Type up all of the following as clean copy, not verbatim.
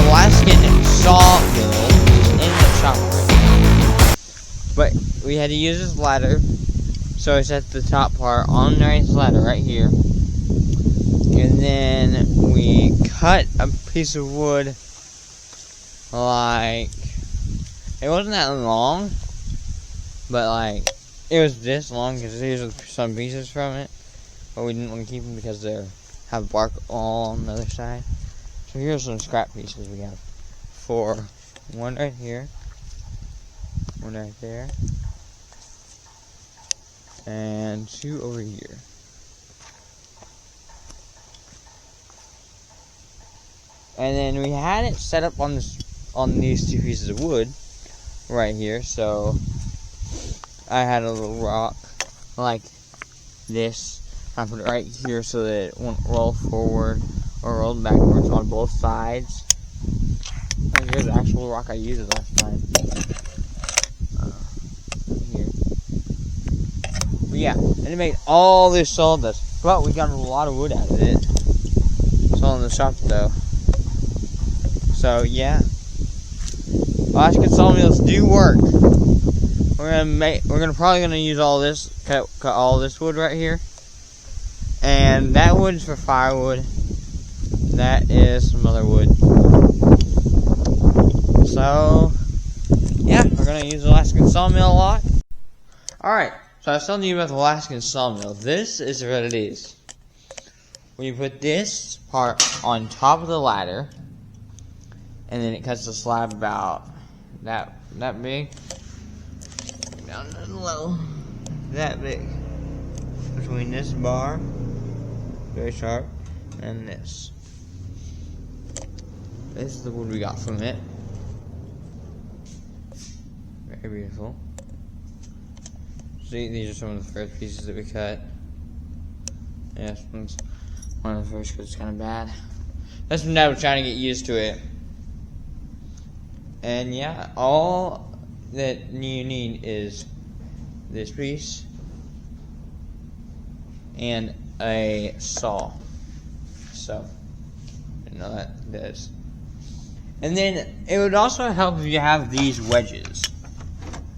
Alaskan Sawmill just ended up chopping right. But we had to use this ladder, so I set the top part on this ladder right here, and then we cut a piece of wood. Like, it wasn't that long, but like it was this long because these are some pieces from it, but we didn't want to keep them because they have bark all on the other side. So here's some scrap pieces we have. One right here, one right there, and two over here. And then we had it set up on these two pieces of wood right here. So I had a little rock like this. I put it right here so that it won't roll forward or roll backwards on both sides. And here's the actual rock I used last time. Here. But yeah, and it made all this sawdust. But we got a lot of wood out of it. It's all in the shop though. So yeah, Alaskan sawmills do work. We're probably use all this, cut all this wood right here, and that wood's for firewood. That is some other wood. So yeah, we're gonna use the Alaskan sawmill a lot. All right, so I was telling you about the Alaskan sawmill. This is what it is. We put this part on top of the ladder, and then it cuts the slab about that big, down and low, that big, between this bar, very sharp, and this. This is the wood we got from it. Very beautiful. See, these are some of the first pieces that we cut. Yeah, this one's one of the first because it's kind of bad. That's when Dad was trying to get used to it. And yeah, all that you need is this piece and a saw. So, you know that does. And then it would also help if you have these wedges.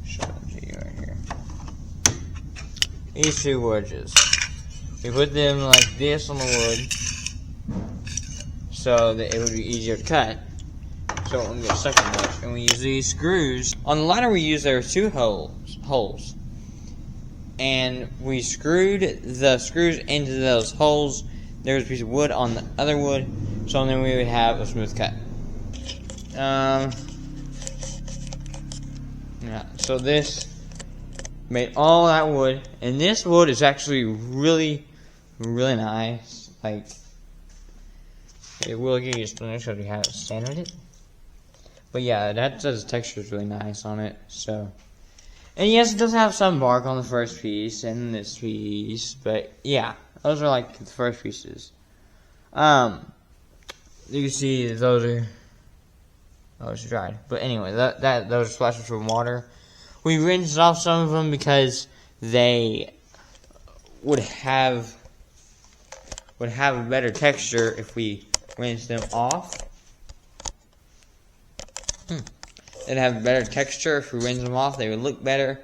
Show them to you right here. these two wedges. We put them like this on the wood so that it would be easier to cut, so it won't get stuck in much. And we use these screws. On the ladder we used, there were two holes. And we screwed the screws into those holes. There was a piece of wood on the other wood, so then we would have a smooth cut. Yeah, so this made all that wood, and this wood is actually really nice. Like, it will give you a splinters because we haven't sanded it. But yeah, that says the texture is really nice on it. So, and yes, it does have some bark on the first piece and this piece, but yeah, those are like the first pieces. You can see those are. Oh, it's dried. But anyway, those are splashes from water. We rinsed off some of them because they would have a better texture if we rinsed them off. They'd have a better texture if we rinsed them off. They would look better.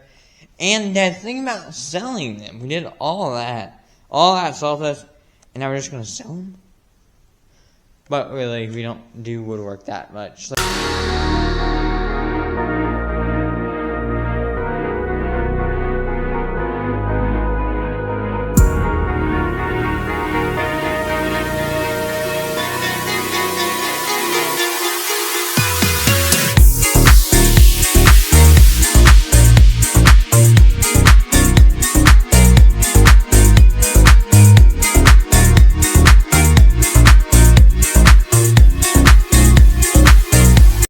And the thing about selling them, we did all that sawdust, and now we're just gonna sell them. But really, we don't do woodwork that much.